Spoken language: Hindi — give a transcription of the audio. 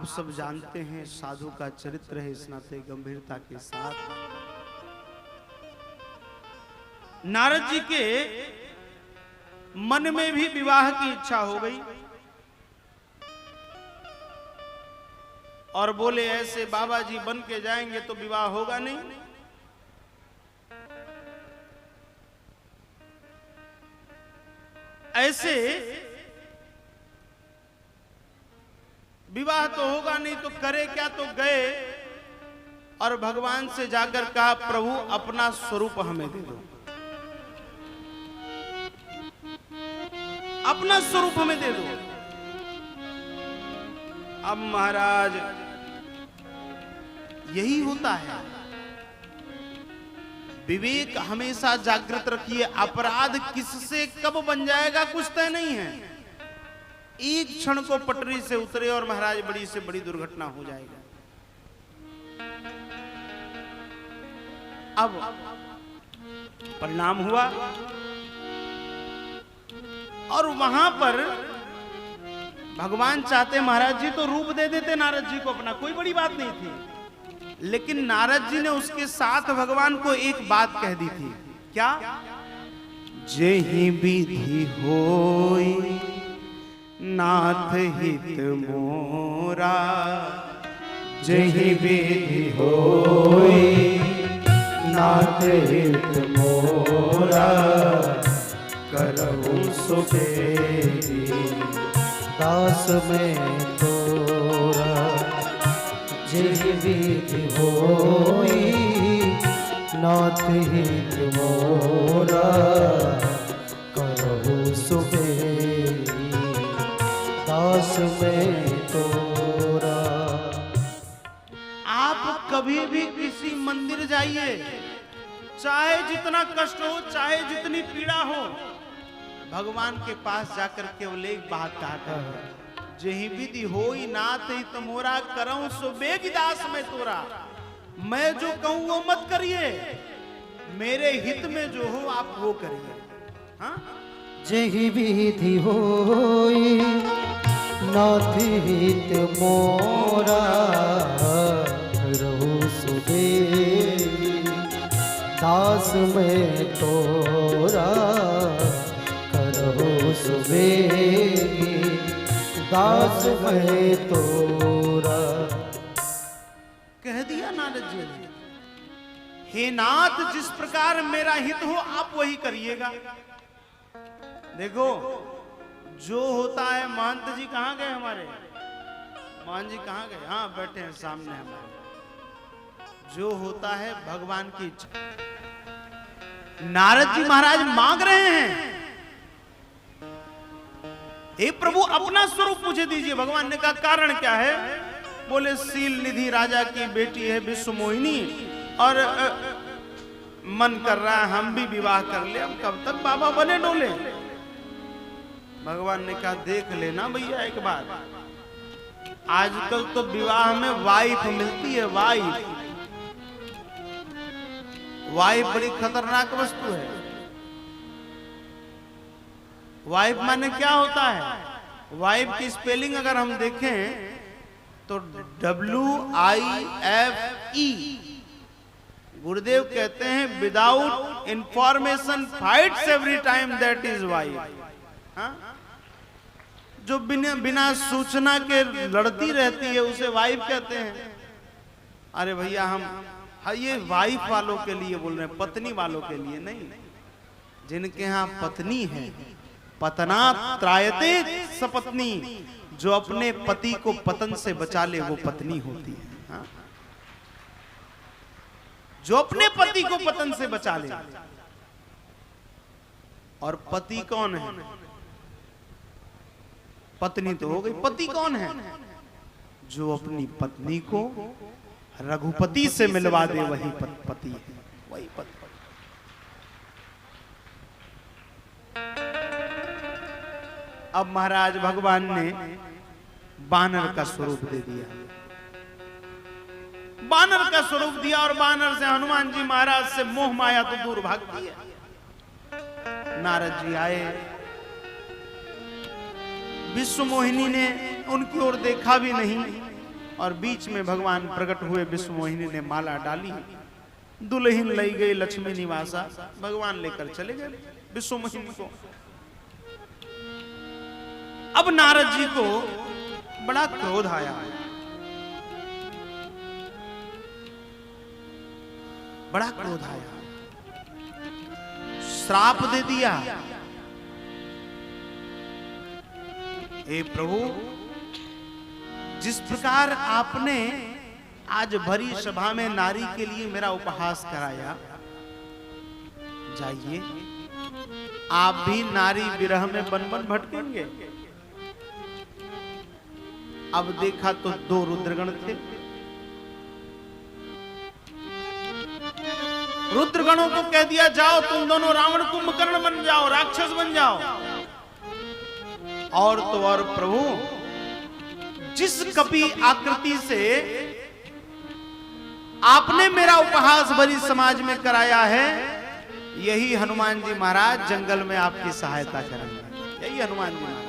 सब जानते हैं साधु का चरित्र है, इस नाते गंभीरता के साथ नारद जी के मन में भी विवाह की इच्छा हो गई और बोले ऐसे बाबा जी बन के जाएंगे तो विवाह होगा नहीं। ऐसे विवाह तो होगा नहीं तो करे क्या, तो गए और भगवान से जाकर कहा प्रभु अपना स्वरूप हमें दे दो, अपना स्वरूप हमें दे दो। अब महाराज यही होता है, विवेक हमेशा जागृत रखिए। अपराध किससे कब बन जाएगा कुछ तय नहीं है। एक क्षण को पटरी से उतरे और महाराज बड़ी से बड़ी दुर्घटना हो जाएगा। अब परिणाम हुआ और वहां पर भगवान चाहते महाराज जी तो रूप दे देते नारद जी को अपना, कोई बड़ी बात नहीं थी। लेकिन नारद जी ने उसके साथ भगवान को एक बात कह दी थी, क्या? जेहि विधि होई नाथ हित मोरा, जेहि विधि होई नाथ हित मोरा, करहु सुबेरी दास में तोरा। जेहि विधि होई नाथ हित मोरा, करहु सुबेरी दास में तोरा। आप कभी भी किसी मंदिर जाइए, चाहे जितना कष्ट हो, चाहे जितनी पीड़ा हो, भगवान के पास जाकर केवल एक बात कहता है, जेहि विधि होई नाथ हित मोरा, करऊं सो बेग दास में तोरा। मैं जो कहूं वो मत करिए, मेरे हित में जो हो आप वो करिए। हाँ? जेहि विधि होई नाथ हित मोरा, करहु सुबेरी दास में तोरा। करहु सुबेरी दास में तोरा। कह दिया नारद जी ने, हे नाथ जिस प्रकार मेरा हित हो आप वही करिएगा। देखो जो होता है, महंत जी कहां गए हमारे? महंत जी कहां गए? हाँ बैठे हैं सामने हमारे। जो होता है भगवान की इच्छा। नारद जी महाराज मांग रहे हैं, हे प्रभु अपना स्वरूप मुझे दीजिए। भगवान ने कहा कारण क्या है? बोले सील निधि राजा की बेटी है विश्व मोहिनी, और मन कर रहा है हम भी विवाह कर ले, हम कब तक बाबा बने डोले। भगवान ने कहा देख लेना भैया एक बार, आजकल तो विवाह में वाइफ मिलती है, वाइफ। वाइफ बड़ी खतरनाक वस्तु है। वाइफ माने क्या होता है? वाइफ की स्पेलिंग अगर हम देखें तो WIFE। गुरुदेव कहते हैं without information fights every time, that is wife. हाँ? जो बिना सूचना के लड़ती रहती है उसे वाइफ कहते हैं। अरे भैया हम ये वाइफ वालों के लिए बोल रहे हैं, पत्नी वालों के लिए नहीं। जिनके यहाँ पत्नी है, पतना त्रायते सपत्नी, जो अपने पति को पतन से बचा ले वो पत्नी होती है। हाँ? जो अपने पति को पतन से बचा ले। और पति कौन है? पत्नी तो हो गई, पति कौन है? जो अपनी पत्नी को रघुपति से मिलवा दे वही पति है, वही पति। अब महाराज भगवान ने बानर का स्वरूप दे दिया, बानर का स्वरूप दिया, और बानर से हनुमान जी महाराज से मोह माया तो दूर भाग दिया। नारद जी आए, विश्व मोहिनी ने उनकी ओर देखा भी नहीं, और बीच में भगवान प्रकट हुए, विश्व मोहिनी ने माला डाली, दुल्हन लाई गई लक्ष्मी निवासा, भगवान लेकर चले गए विश्व मोहिनी को। अब नारद जी को बड़ा क्रोध आया, बड़ा क्रोध आया, श्राप दे दिया, हे प्रभु, जिस प्रकार आपने आज भरी सभा में नारी के लिए मेरा उपहास कराया, जाइए आप भी नारी विरह में बन बन भटकेंगे। अब देखा तो 2 रुद्रगण थे, रुद्रगणों को कह दिया जाओ तुम दोनों रावण कुंभकर्ण बन जाओ, राक्षस बन जाओ। और तो और प्रभु, जिस कपि आकृति से आपने मेरा उपहास भरी समाज में कराया है, यही हनुमान जी महाराज जंगल में आपकी सहायता करेंगे, यही हनुमान जी महाराज।